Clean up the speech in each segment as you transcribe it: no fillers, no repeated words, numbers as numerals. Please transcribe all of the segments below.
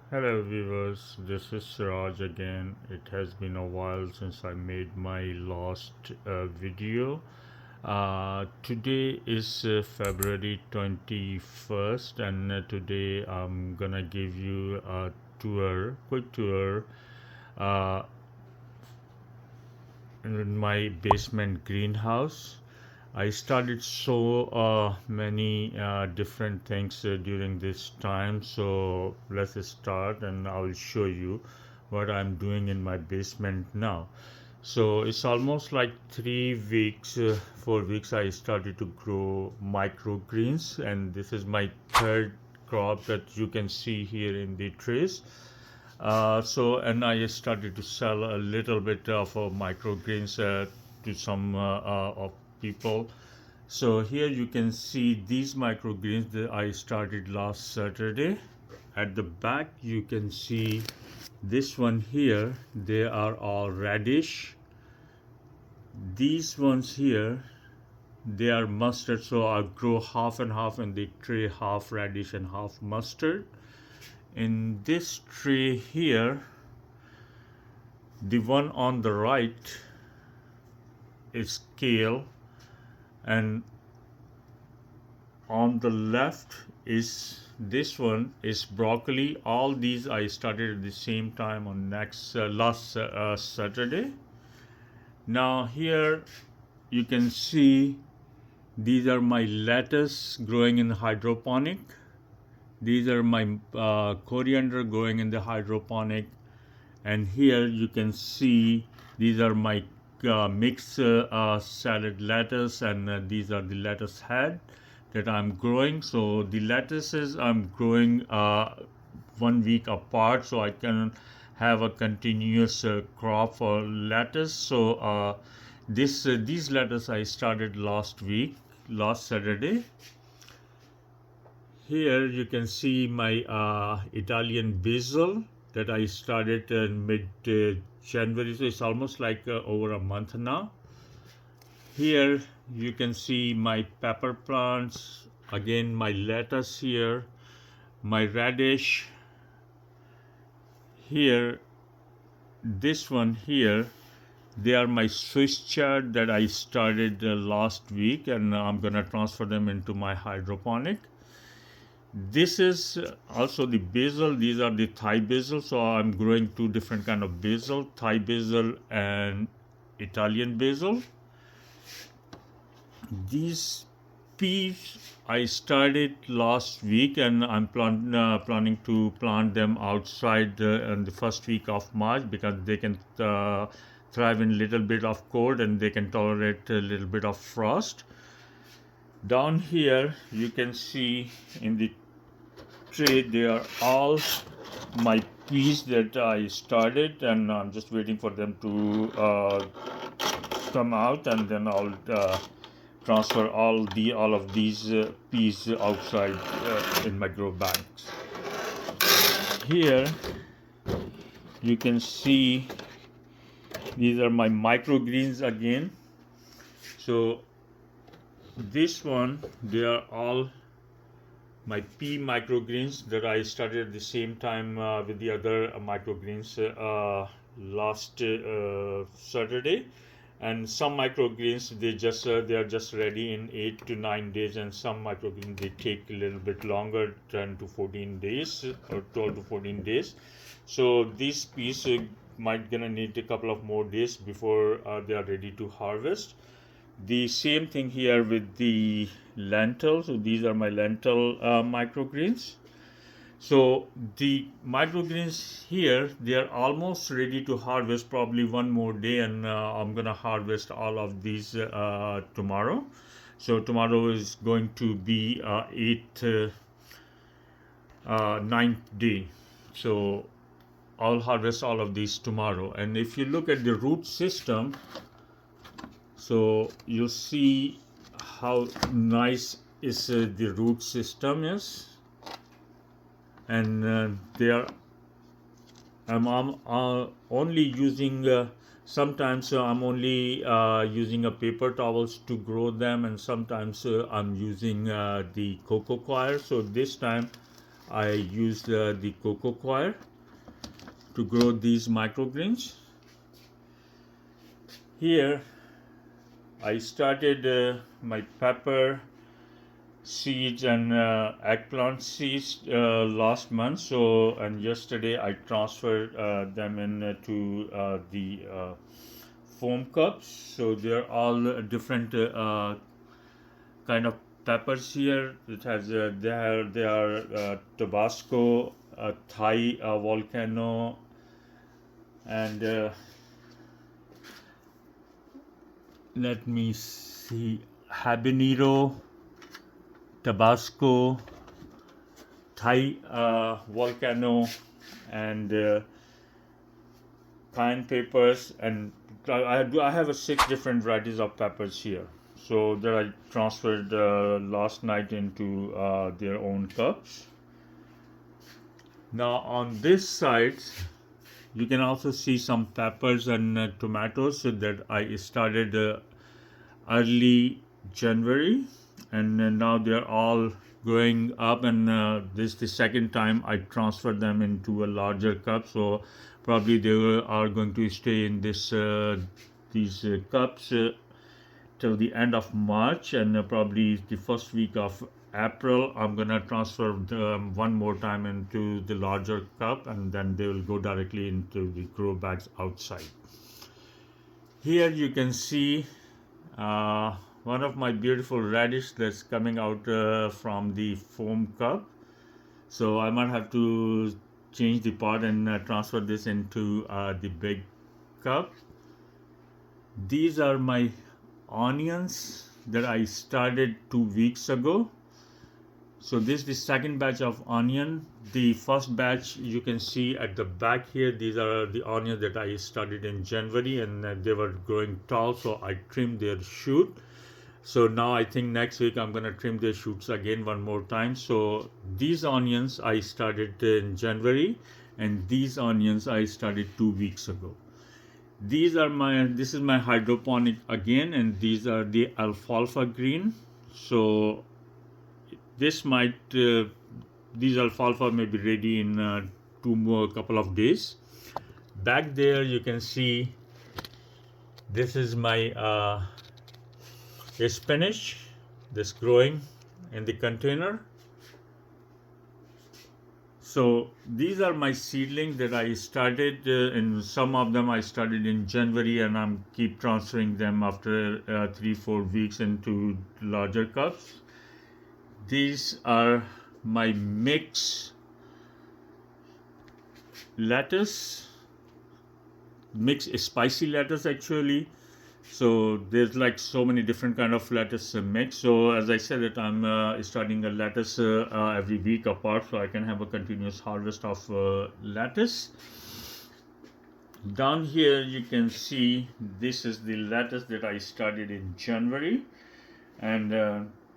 Hello viewers, this is Raj again. It has been a while since I made my last video. Today is February 21st, and today I'm gonna give you a quick tour uh, in my basement greenhouse. I started so many different things during this time. So let's start, and I will show you what I'm doing in my basement now. So it's almost like 3 weeks, 4 weeks. I started to grow microgreens, and this is my third crop that you can see here in the trays. And I started to sell a little bit of microgreens to some of people. So here you can see these microgreens that I started last Saturday. At the back you can see this one here. They are all radish. These ones here, they are mustard. So I grow half and half in the tray, half radish and half mustard. In this tray here, the one on the right is kale, and on the left is this one is broccoli. All these I started at the same time on last Saturday. Now here you can see these are my lettuce growing in hydroponic. These are my coriander growing in the hydroponic, and here you can see these are my mixed salad lettuce, and these are the lettuce head that I'm growing. So the lettuces I'm growing 1 week apart, so I can have a continuous crop for lettuce. So these lettuce I started last Saturday. Here you can see my Italian basil that I started in mid January, so it's almost like over a month now. Here you can see my pepper plants, again my lettuce here, my radish here, this one here. They are my Swiss chard that I started last week, and I'm gonna transfer them into my hydroponic. This is also the basil. These are the Thai basil. So I'm growing two different kind of basil, Thai basil and Italian basil. These peas I started last week, and I'm planning to plant them outside in the first week of March, because they can thrive in a little bit of cold, and they can tolerate a little bit of frost. Down here you can see in the tray, they are all my peas that I started, and I'm just waiting for them to come out, and then I'll transfer all of these peas outside in my grow bags. Here you can see these are my microgreens again. So this one, they are all my pea microgreens that I started at the same time with the other microgreens last Saturday. And some microgreens, they are just ready in 8 to 9 days, and some microgreens they take a little bit longer, 10 to 14 days or 12 to 14 days. So these peas might gonna need a couple of more days before they are ready to harvest. The same thing here with the lentils. So these are my lentil microgreens. So the microgreens here, they are almost ready to harvest, probably one more day, and I'm gonna harvest all of these tomorrow. So tomorrow is going to be 9th day. So I'll harvest all of these tomorrow. And if you look at the root system, so you'll see how nice is the root system is, and I'm only using sometimes I'm only using a paper towels to grow them, and sometimes I'm using the coco coir. So this time I used the cocoa coir to grow these microgreens. Here I started my pepper seeds and eggplant seeds last month. So, and yesterday I transferred them in to the foam cups. So they're all different kind of peppers here. It has they are Tabasco, Thai volcano, and let me see, habanero, Tabasco, Thai volcano, and cayenne peppers, and I have 6 different varieties of peppers here. So that I transferred last night into their own cups. Now on this side, you can also see some peppers and tomatoes that I started early January, and now they're all growing up, and this is the second time I transferred them into a larger cup. So probably they are going to stay in these cups till the end of March, and probably the first week of April I'm gonna transfer them one more time into the larger cup, and then they will go directly into the grow bags outside. Here you can see one of my beautiful radish that's coming out from the foam cup. So I might have to change the pot and transfer this into the big cup. These are my onions that I started 2 weeks ago. So this is the second batch of onion. The first batch you can see at the back here, these are the onions that I started in January, and they were growing tall, so I trimmed their shoot. So now I think next week I'm gonna trim their shoots again one more time. So these onions I started in January, and these onions I started 2 weeks ago. This is my hydroponic again, and these are the alfalfa green. So this might these alfalfa may be ready in couple of days. Back there you can see this is my spinach that's growing in the container. So these are my seedlings that I started, and some of them I started in January, and I'm keep transferring them after 3-4 weeks into larger cups. These are my mixed lettuce, mixed spicy lettuce actually. So there's like so many different kind of lettuce mix. So as I said that I'm starting a lettuce every week apart, so I can have a continuous harvest of lettuce. Down here you can see this is the lettuce that I started in January, and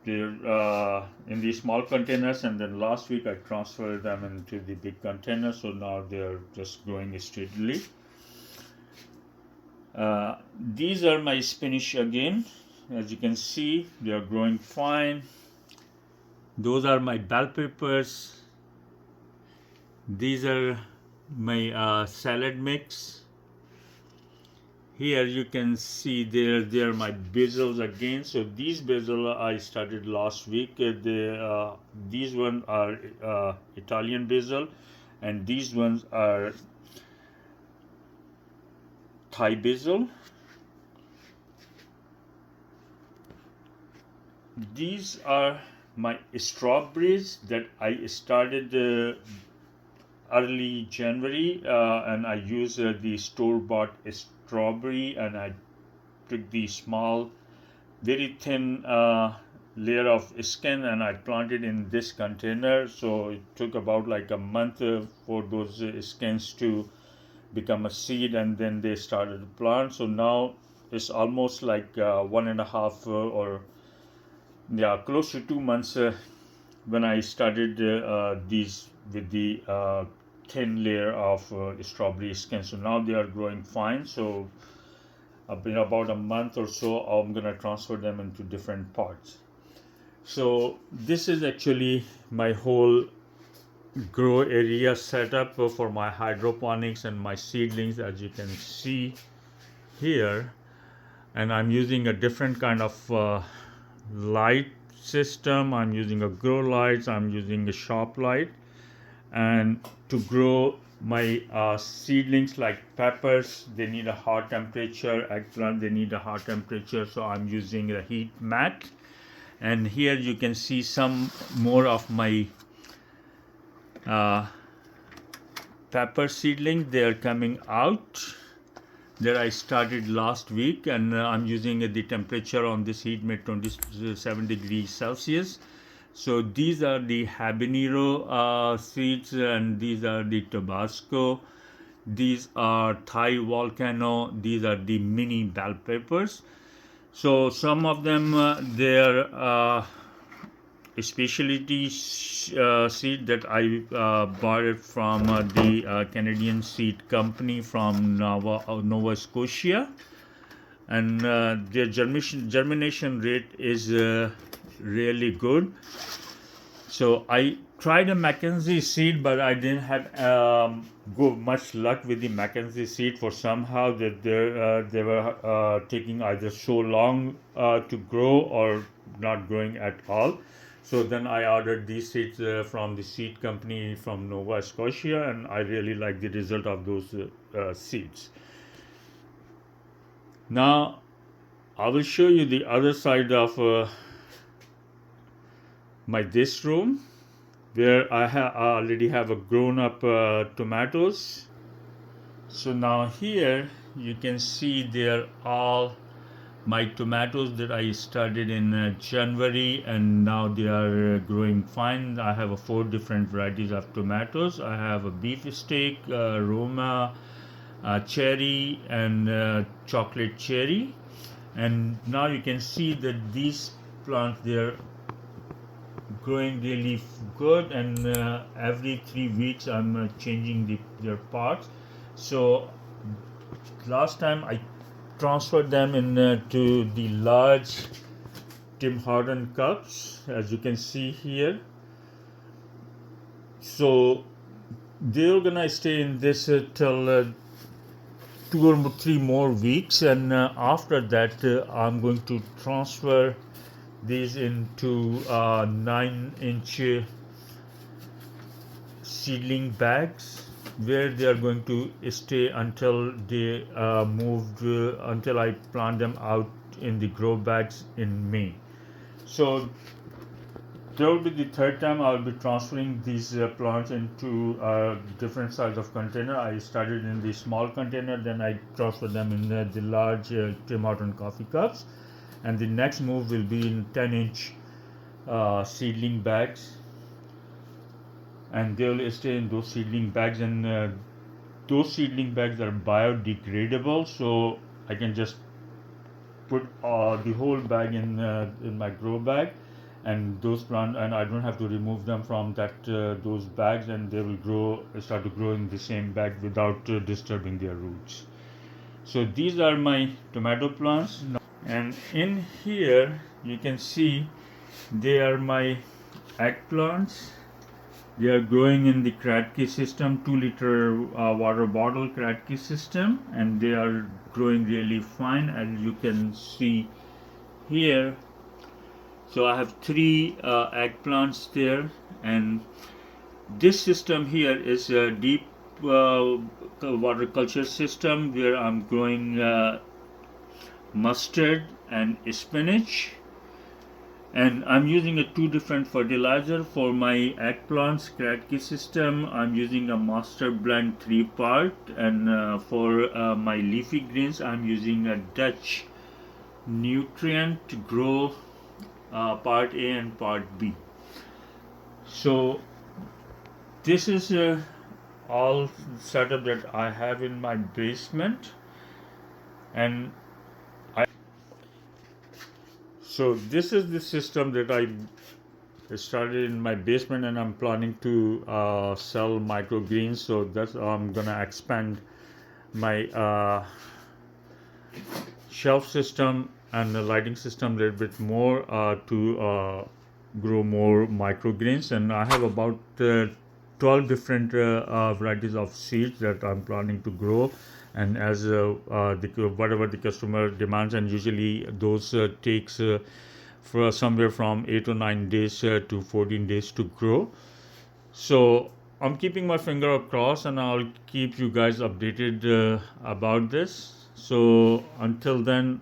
they're in these small containers, and then last week I transferred them into the big container, so now they're just growing steadily. These are my spinach again. As you can see, they are growing fine. Those are my bell peppers. These are my salad mix. Here you can see they're my basils again. So these basil I started last week. These ones are Italian basil, and these ones are Thai basil. These are my strawberries that I started early January, and I use the store-bought strawberry, and I took the small, very thin layer of skin, and I planted in this container. So it took about like a month for those skins to become a seed, and then they started to plant. So now it's almost like 1.5 or close to 2 months when I started these with the thin layer of strawberry skin. So now they are growing fine. So in about a month or so I'm gonna transfer them into different pots. So this is actually my whole grow area setup for my hydroponics and my seedlings, as you can see here. And I'm using a different kind of light system. I'm using a grow lights, I'm using a shop light, and to grow my seedlings like peppers, they need a hot temperature. Eggplant, they need a hot temperature, so I'm using a heat mat. And here you can see some more of my pepper seedling. They are coming out that I started last week, and I'm using the temperature on this heat mat 27 degrees Celsius. So these are the habanero seeds, and these are the Tabasco, these are Thai volcano, these are the mini bell peppers. So some of them they're specialty seed that I bought it from the Canadian seed company from Nova Scotia, and their germination rate is really good. So I tried a Mackenzie seed, but I didn't have much luck with the Mackenzie seed. For somehow that they were taking either so long to grow or not growing at all. So then I ordered these seeds from the seed company from Nova Scotia, and I really like the result of those seeds. Now I will show you the other side of this room, where I already have a grown up tomatoes. So now here you can see they're all my tomatoes that I started in January, and now they are growing fine. I have 4 different varieties of tomatoes. I have a beefsteak, Roma, cherry, and chocolate cherry. And now you can see that these plants, they're growing really good, and every 3 weeks I'm changing their pots. So last time I transferred them to the large Tim Horton cups, as you can see here. So they're gonna stay in this till 2 or 3 more weeks, and after that I'm going to transfer these into 9-inch seedling bags, where they are going to stay until they until I plant them out in the grow bags in May. So there will be the 3rd time I will be transferring these plants into different size of container. I started in the small container, then I transferred them in the large Tim Horton coffee cups, and the next move will be in 10-inch seedling bags, and they will stay in those seedling bags. And those seedling bags are biodegradable, so I can just put the whole bag in my grow bag, and those plant, and I don't have to remove them from those bags, and they will start to grow in the same bag without disturbing their roots. So these are my tomato plants, and in here you can see they are my eggplants. They are growing in the Kratky system, 2-liter water bottle Kratky system, and they are growing really fine, as you can see here. So I have 3 eggplants there, and this system here is a deep water culture system, where I'm growing mustard and spinach. And I'm using 2 different fertilizer for my eggplants Kratky system. I'm using a master blend 3-part, and for my leafy greens I'm using a Dutch nutrient grow part A and part B. So this is all setup that I have in my basement, and so this is the system that I started in my basement, and I'm planning to sell microgreens. So that's how I'm gonna expand my shelf system and the lighting system a little bit more to grow more microgreens. And I have about 12 different varieties of seeds that I'm planning to grow, and as whatever the customer demands, and usually those takes for somewhere from 8 or 9 days to 14 days to grow. So I'm keeping my finger across, and I'll keep you guys updated about this. So until then,